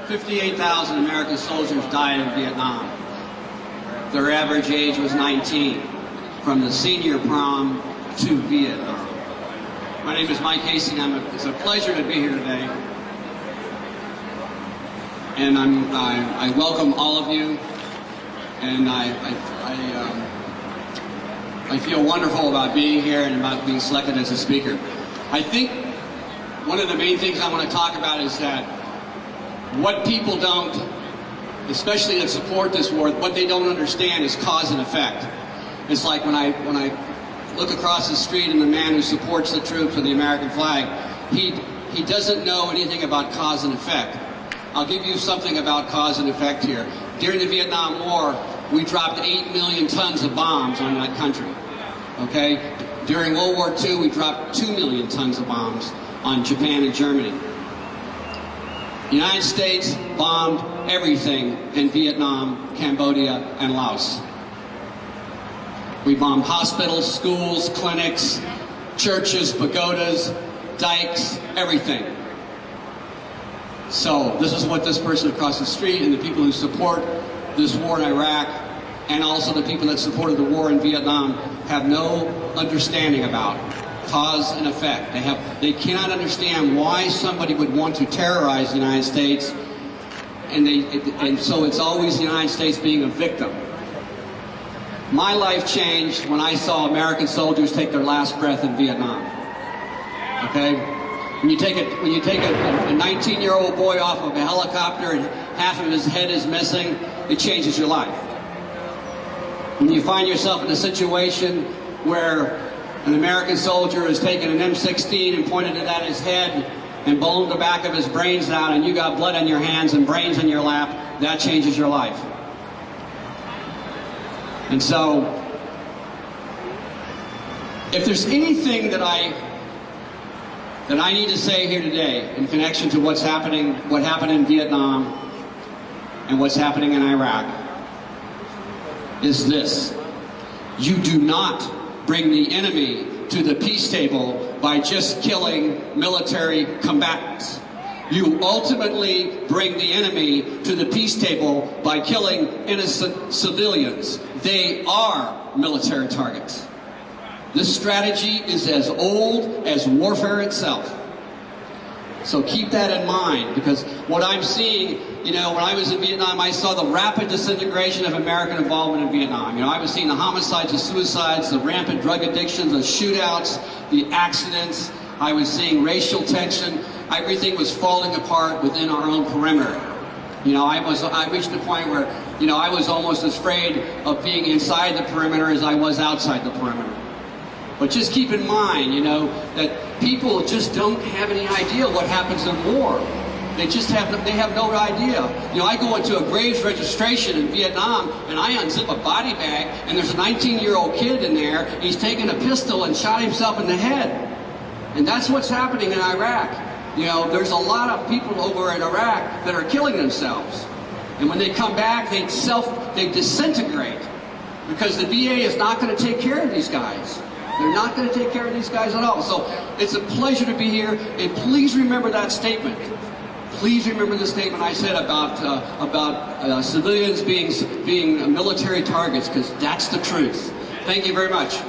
58,000 American soldiers died in Vietnam. Their average age was 19, from the senior prom to Vietnam. My name is Mike Hastie, and it's a pleasure to be here today. And I welcome all of you, and I feel wonderful about being here and about being selected as a speaker. I think one of the main things I want to talk about is that what people don't, especially that support this war, what they don't understand is cause and effect. It's like when I look across the street and the man who supports the troops or the American flag, he doesn't know anything about cause and effect. I'll give you something about cause and effect here. During the Vietnam War, we dropped 8 million tons of bombs on that country. Okay? During World War II, we dropped 2 million tons of bombs on Japan and Germany. The United States bombed everything in Vietnam, Cambodia, and Laos. We bombed hospitals, schools, clinics, churches, pagodas, dikes, everything. So this is what this person across the street and the people who support this war in Iraq, and also the people that supported the war in Vietnam, have no understanding about cause and effect. They cannot understand why somebody would want to terrorize the United States, and so it's always the United States being a victim. My life changed when I saw American soldiers take their last breath in Vietnam. Okay? When you take a 19-year-old boy off of a helicopter and half of his head is missing, it changes your life. When you find yourself in a situation where an American soldier has taken an M16 and pointed it at his head and blown the back of his brains out, and you got blood on your hands and brains in your lap, that changes your life. And so, if there's anything that I need to say here today in connection to what happened in Vietnam and what's happening in Iraq, is this: you do not bring the enemy to the peace table by just killing military combatants. You ultimately bring the enemy to the peace table by killing innocent civilians. They are military targets. This strategy is as old as warfare itself. So keep that in mind, because what I'm seeing, when I was in Vietnam, I saw the rapid disintegration of American involvement in Vietnam. I was seeing the homicides, the suicides, the rampant drug addictions, the shootouts, the accidents. I was seeing racial tension. Everything was falling apart within our own perimeter. I reached a point where, I was almost as afraid of being inside the perimeter as I was outside the perimeter. But just keep in mind, that people just don't have any idea what happens in war. They have no idea. I go into a graves registration in Vietnam, and I unzip a body bag, and there's a 19-year-old kid in there. He's taken a pistol and shot himself in the head. And that's what's happening in Iraq. There's a lot of people over in Iraq that are killing themselves. And when they come back, they disintegrate, because the VA is not going to take care of these guys. They're not going to take care of these guys at all. So it's a pleasure to be here, and please remember that statement. Please remember the statement I said about civilians being military targets, because that's the truth. Thank you very much.